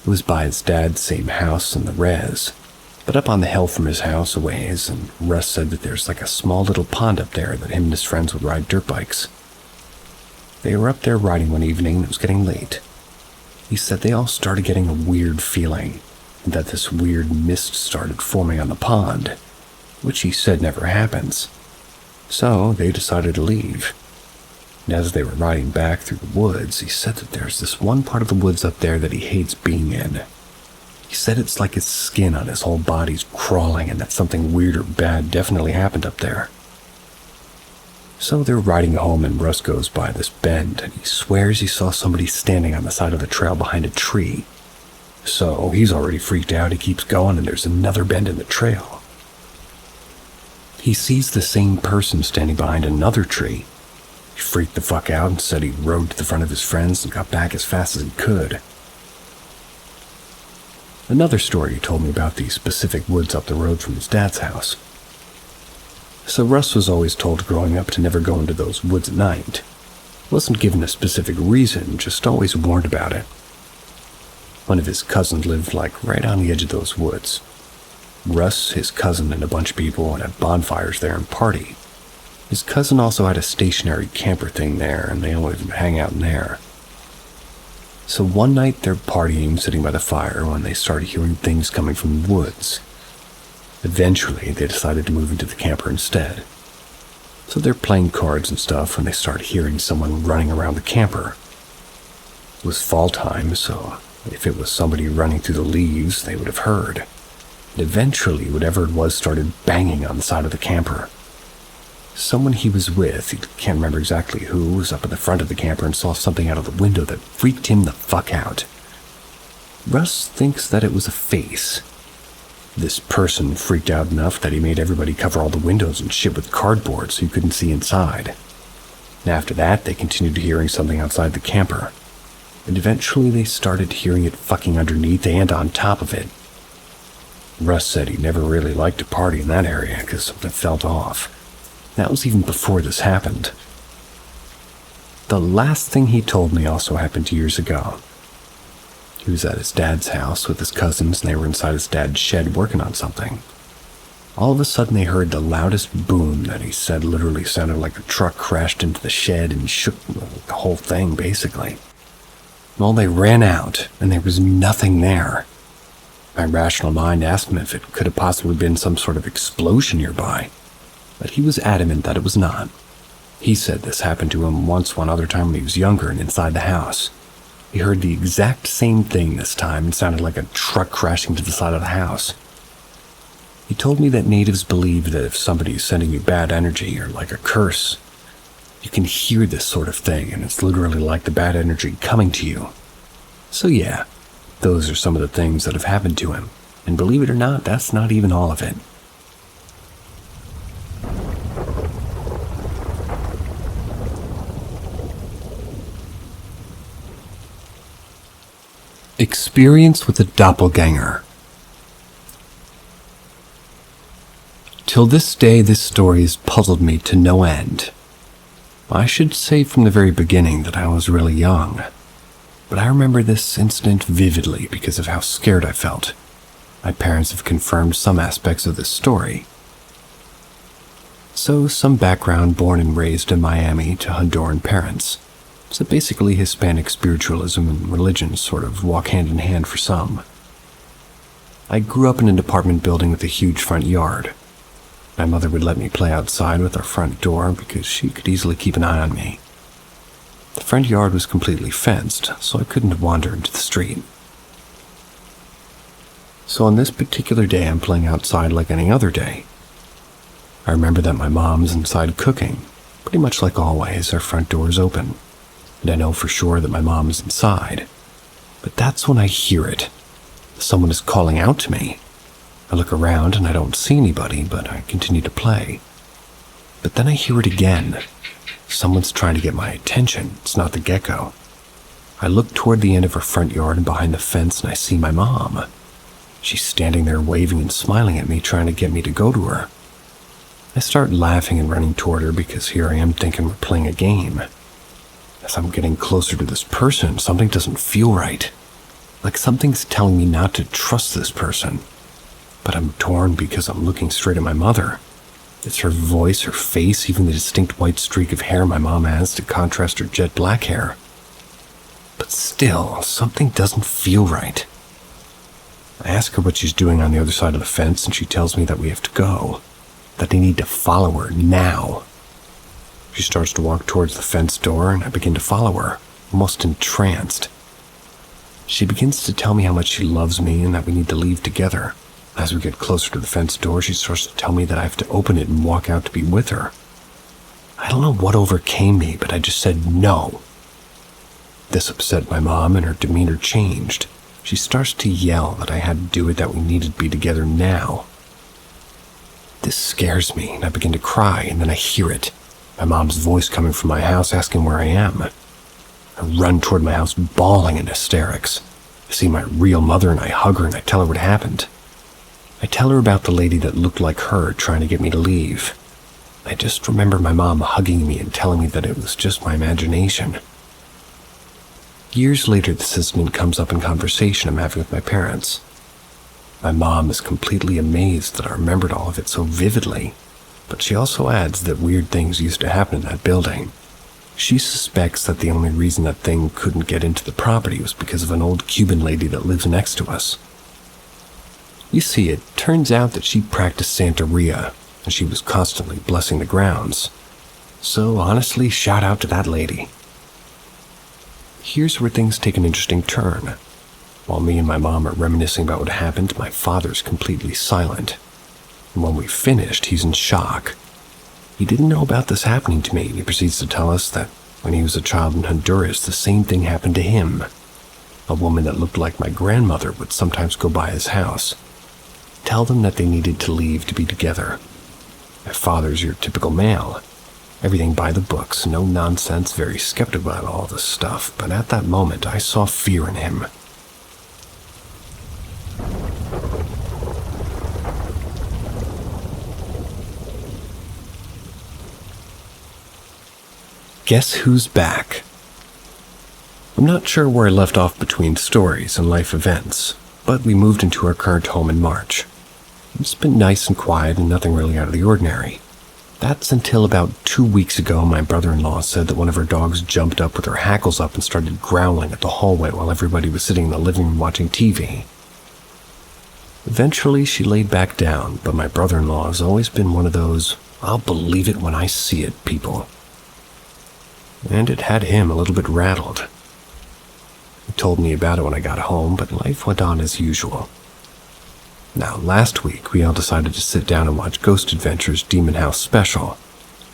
It was by his dad's same house in the res, but up on the hill from his house a ways, and Russ said that there's like a small little pond up there that him and his friends would ride dirt bikes. They were up there riding one evening and it was getting late. He said they all started getting a weird feeling, and that this weird mist started forming on the pond, which he said never happens. So they decided to leave. And as they were riding back through the woods, he said that there's this one part of the woods up there that he hates being in. He said it's like his skin on his whole body's crawling and that something weird or bad definitely happened up there. So they're riding home and Russ goes by this bend and he swears he saw somebody standing on the side of the trail behind a tree. So he's already freaked out, he keeps going and there's another bend in the trail. He sees the same person standing behind another tree. He freaked the fuck out and said he rode to the front of his friends and got back as fast as he could. Another story he told me about the specific woods up the road from his dad's house. So Russ was always told growing up to never go into those woods at night. Wasn't given a specific reason, just always warned about it. One of his cousins lived like right on the edge of those woods. Russ, his cousin, and a bunch of people would have bonfires there and party. His cousin also had a stationary camper thing there, and they always would hang out in there. So one night they're partying, sitting by the fire, when they started hearing things coming from the woods. Eventually, they decided to move into the camper instead. So they're playing cards and stuff when they start hearing someone running around the camper. It was fall time, so if it was somebody running through the leaves, they would have heard. And eventually, whatever it was started banging on the side of the camper. Someone he was with, he can't remember exactly who, was up at the front of the camper and saw something out of the window that freaked him the fuck out. Russ thinks that it was a face. This person freaked out enough that he made everybody cover all the windows and shit with cardboard so you couldn't see inside. And after that, they continued hearing something outside the camper. And eventually they started hearing it fucking underneath and on top of it. Russ said he never really liked to party in that area because something felt off. That was even before this happened. The last thing he told me also happened years ago. He was at his dad's house with his cousins and they were inside his dad's shed working on something. All of a sudden they heard the loudest boom that he said literally sounded like a truck crashed into the shed and shook the whole thing basically. Well, they ran out and there was nothing there. My rational mind asked him if it could have possibly been some sort of explosion nearby, but he was adamant that it was not. He said this happened to him once one other time when he was younger and inside the house. He heard the exact same thing this time and sounded like a truck crashing to the side of the house. He told me that natives believe that if somebody is sending you bad energy or like a curse, you can hear this sort of thing, and it's literally like the bad energy coming to you. So yeah, those are some of the things that have happened to him. And believe it or not, that's not even all of it. Experience with a doppelganger. Till this day, this story has puzzled me to no end. I should say from the very beginning that I was really young, but I remember this incident vividly because of how scared I felt. My parents have confirmed some aspects of this story. So, some background: born and raised in Miami to Honduran parents. So basically Hispanic spiritualism and religion sort of walk hand in hand for some. I grew up in an apartment building with a huge front yard. My mother would let me play outside with our front door because she could easily keep an eye on me. The front yard was completely fenced, so I couldn't wander into the street. So on this particular day, I'm playing outside like any other day. I remember that my mom's inside cooking. Pretty much like always, our front door is open. And I know for sure that my mom is inside. But that's when I hear it. Someone is calling out to me. I look around and I don't see anybody, but I continue to play. But then I hear it again. Someone's trying to get my attention. It's not the gecko. I look toward the end of her front yard and behind the fence, and I see my mom. She's standing there waving and smiling at me, trying to get me to go to her. I start laughing and running toward her because here I am thinking we're playing a game. As I'm getting closer to this person, something doesn't feel right. Like something's telling me not to trust this person. But I'm torn because I'm looking straight at my mother. It's her voice, her face, even the distinct white streak of hair my mom has to contrast her jet black hair. But still, something doesn't feel right. I ask her what she's doing on the other side of the fence, and she tells me that we have to go. That I need to follow her now. She starts to walk towards the fence door, and I begin to follow her, almost entranced. She begins to tell me how much she loves me and that we need to leave together. As we get closer to the fence door, she starts to tell me that I have to open it and walk out to be with her. I don't know what overcame me, but I just said no. This upset my mom, and her demeanor changed. She starts to yell that I had to do it, that we needed to be together now. This scares me, and I begin to cry, and then I hear it. My mom's voice coming from my house asking where I am. I run toward my house bawling in hysterics. I see my real mother and I hug her and I tell her what happened. I tell her about the lady that looked like her trying to get me to leave. I just remember my mom hugging me and telling me that it was just my imagination. Years later, this incident comes up in conversation I'm having with my parents. My mom is completely amazed that I remembered all of it so vividly. But she also adds that weird things used to happen in that building. She suspects that the only reason that thing couldn't get into the property was because of an old Cuban lady that lives next to us. You see, it turns out that she practiced Santeria, and she was constantly blessing the grounds. So honestly, shout out to that lady. Here's where things take an interesting turn. While me and my mom are reminiscing about what happened, my father's completely silent. And when we finished, he's in shock. He didn't know about this happening to me, and he proceeds to tell us that when he was a child in Honduras, the same thing happened to him. A woman that looked like my grandmother would sometimes go by his house, tell them that they needed to leave to be together. My father's your typical male. Everything by the books, no nonsense, very skeptical about all this stuff, but at that moment I saw fear in him. Guess who's back? I'm not sure where I left off between stories and life events, but we moved into our current home in March. It's been nice and quiet and nothing really out of the ordinary. That's until about 2 weeks ago my brother-in-law said that one of our dogs jumped up with her hackles up and started growling at the hallway while everybody was sitting in the living room watching TV. Eventually she laid back down, but my brother-in-law has always been one of those "I'll believe it when I see it" people. and it had him a little bit rattled. He told me about it when I got home, but life went on as usual. Now, last week, we all decided to sit down and watch Ghost Adventures' Demon House special.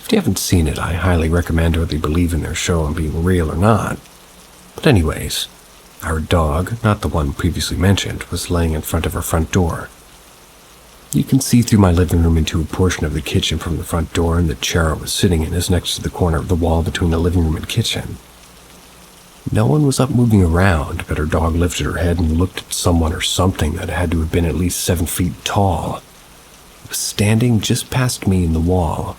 If you haven't seen it, I highly recommend whether you believe in their show and being real or not. But anyways, our dog, not the one previously mentioned, was laying in front of our front door. You can see through my living room into a portion of the kitchen from the front door, and the chair I was sitting in is next to the corner of the wall between the living room and kitchen. No one was up moving around, but her dog lifted her head and looked at someone or something that had to have been at least 7 feet tall. It was standing just past me in the wall.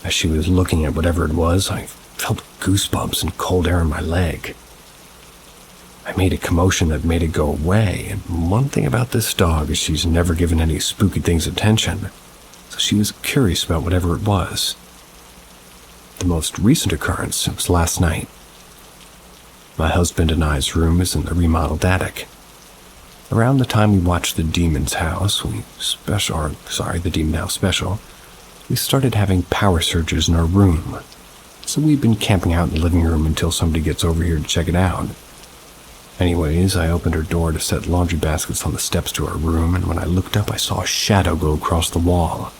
As she was looking at whatever it was, I felt goosebumps and cold air in my leg. I made a commotion that made it go away, and one thing about this dog is she's never given any spooky things attention, so she was curious about whatever it was. The most recent occurrence was last night. My husband and I's room is in the remodeled attic. Around the time we watched the Demon House special, we started having power surges in our room, so we've been camping out in the living room until somebody gets over here to check it out. Anyways, I opened her door to set laundry baskets on the steps to our room, and when I looked up, I saw a shadow go across the wall.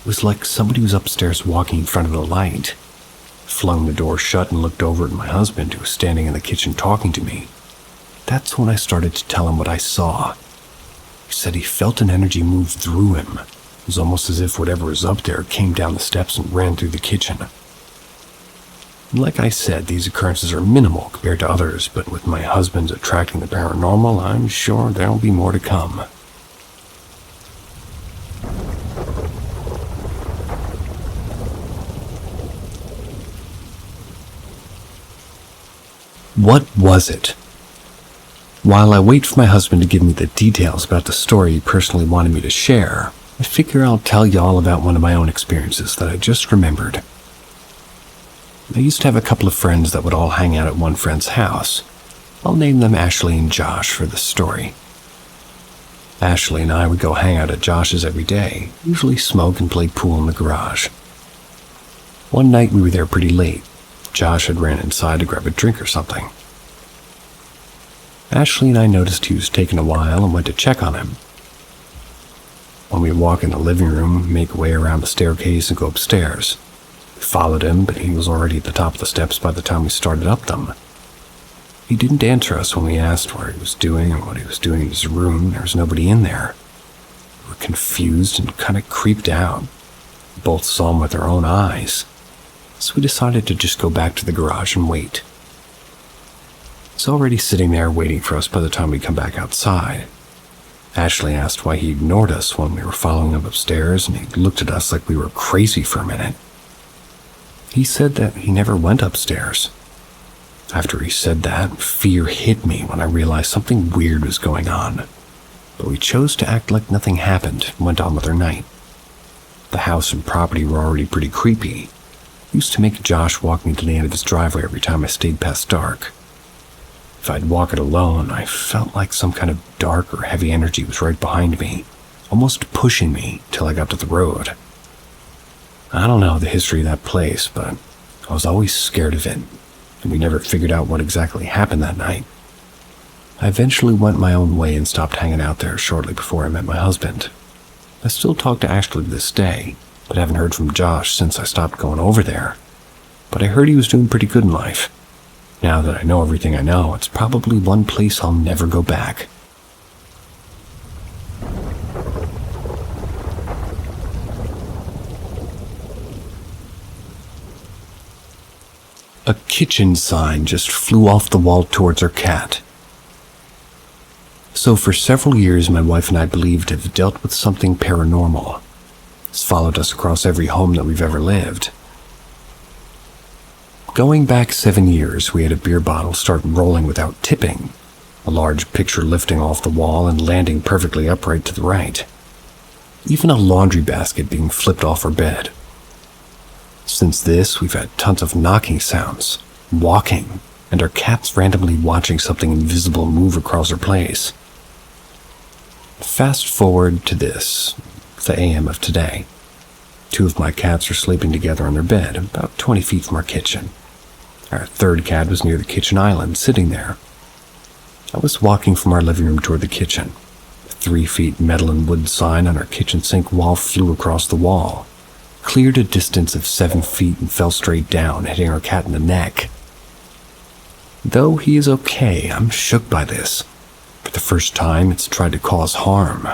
It was like somebody was upstairs walking in front of the light. Flung the door shut and looked over at my husband, who was standing in the kitchen talking to me. That's when I started to tell him what I saw. He said he felt an energy move through him. It was almost as if whatever was up there came down the steps and ran through the kitchen. Like I said, these occurrences are minimal compared to others, but with my husband's attracting the paranormal, I'm sure there'll be more to come. What was it? While I wait for my husband to give me the details about the story he personally wanted me to share, I figure I'll tell you all about one of my own experiences that I just remembered. I used to have a couple of friends that would all hang out at one friend's house. I'll name them Ashley and Josh for this story. Ashley and I would go hang out at Josh's every day, usually smoke and play pool in the garage. One night we were there pretty late. Josh had ran inside to grab a drink or something. Ashley and I noticed he was taking a while and went to check on him. When we walk in the living room, make our way around the staircase and go upstairs. We followed him, but he was already at the top of the steps by the time we started up them. He didn't answer us when we asked what he was doing or what he was doing in his room. There was nobody in there. We were confused and kind of creeped out. We both saw him with our own eyes. So we decided to just go back to the garage and wait. He's already sitting there waiting for us by the time we come back outside. Ashley asked why he ignored us when we were following him upstairs, and he looked at us like we were crazy for a minute. He said that he never went upstairs. After he said that, fear hit me when I realized something weird was going on. But we chose to act like nothing happened and went on with our night. The house and property were already pretty creepy. Used to make Josh walk me to the end of his driveway every time I stayed past dark. If I'd walk it alone, I felt like some kind of dark or heavy energy was right behind me, almost pushing me till I got to the road. I don't know the history of that place, but I was always scared of it, and we never figured out what exactly happened that night. I eventually went my own way and stopped hanging out there shortly before I met my husband. I still talk to Ashley to this day, but haven't heard from Josh since I stopped going over there. But I heard he was doing pretty good in life. Now that I know everything I know, it's probably one place I'll never go back. A kitchen sign just flew off the wall towards our cat. So for several years, my wife and I believed to have dealt with something paranormal. It's followed us across every home that we've ever lived. Going back 7 years, we had a beer bottle start rolling without tipping, a large picture lifting off the wall and landing perfectly upright to the right. Even a laundry basket being flipped off our bed. Since this, we've had tons of knocking sounds, walking, and our cats randomly watching something invisible move across our place. Fast forward to this, the AM of today. 2 of my cats are sleeping together on their bed, about 20 feet from our kitchen. Our third cat was near the kitchen island, sitting there. I was walking from our living room toward the kitchen. A 3-foot metal and wood sign on our kitchen sink wall flew across the wall, cleared a distance of 7 feet and fell straight down, hitting our cat in the neck. Though he is okay, I'm shook by this. For the first time, it's tried to cause harm.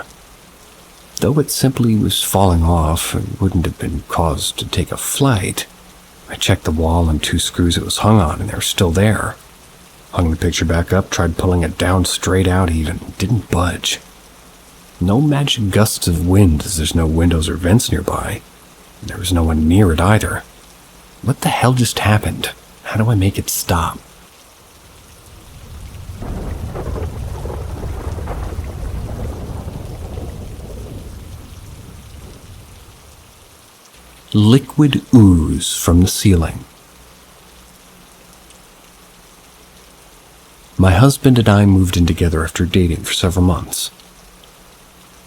Though it simply was falling off, it wouldn't have been caused to take a flight. I checked the wall and 2 screws it was hung on, and they were still there. Hung the picture back up, tried pulling it down straight out even, didn't budge. No magic gusts of wind, as there's no windows or vents nearby. And there was no one near it either. What the hell just happened? How do I make it stop? Liquid ooze from the ceiling. My husband and I moved in together after dating for several months.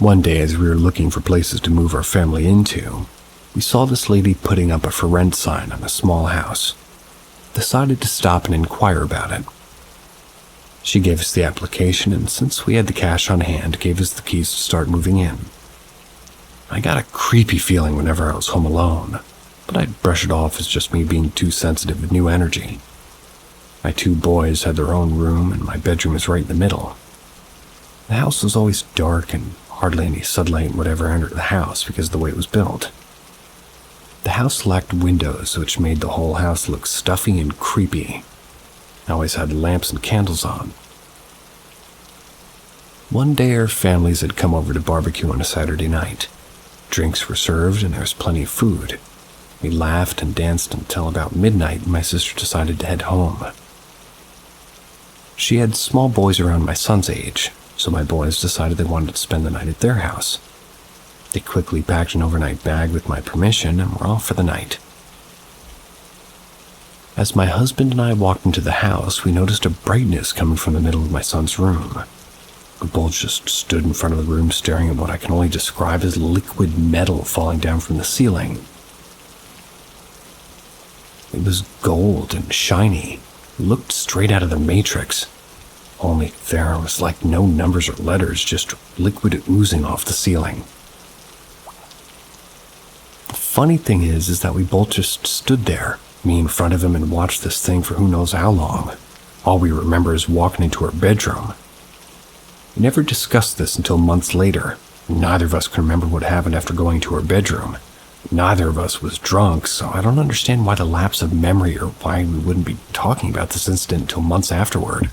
One day, as we were looking for places to move our family into, we saw this lady putting up a for rent sign on a small house. Decided to stop and inquire about it. She gave us the application, and since we had the cash on hand, gave us the keys to start moving in. I got a creepy feeling whenever I was home alone, but I'd brush it off as just me being too sensitive to new energy. My 2 boys had their own room, and my bedroom was right in the middle. The house was always dark, and hardly any sunlight would ever enter the house because of the way it was built. The house lacked windows, which made the whole house look stuffy and creepy. I always had lamps and candles on. One day our families had come over to barbecue on a Saturday night. Drinks were served and there was plenty of food. We laughed and danced until about midnight and my sister decided to head home. She had small boys around my son's age, so my boys decided they wanted to spend the night at their house. They quickly packed an overnight bag with my permission and were off for the night. As my husband and I walked into the house, we noticed a brightness coming from the middle of my son's room. We both just stood in front of the room staring at what I can only describe as liquid metal falling down from the ceiling. It was gold and shiny. It looked straight out of the Matrix. Only there was like no numbers or letters, just liquid oozing off the ceiling. The funny thing is that we both just stood there, me in front of him, and watched this thing for who knows how long. All we remember is walking into our bedroom. We never discussed this until months later. Neither of us can remember what happened after going to our bedroom. Neither of us was drunk, so I don't understand why the lapse of memory or why we wouldn't be talking about this incident until months afterward.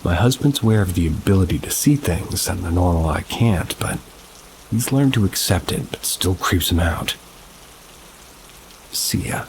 My husband's aware of the ability to see things, and the normal I can't, but he's learned to accept it, but still creeps him out. See ya.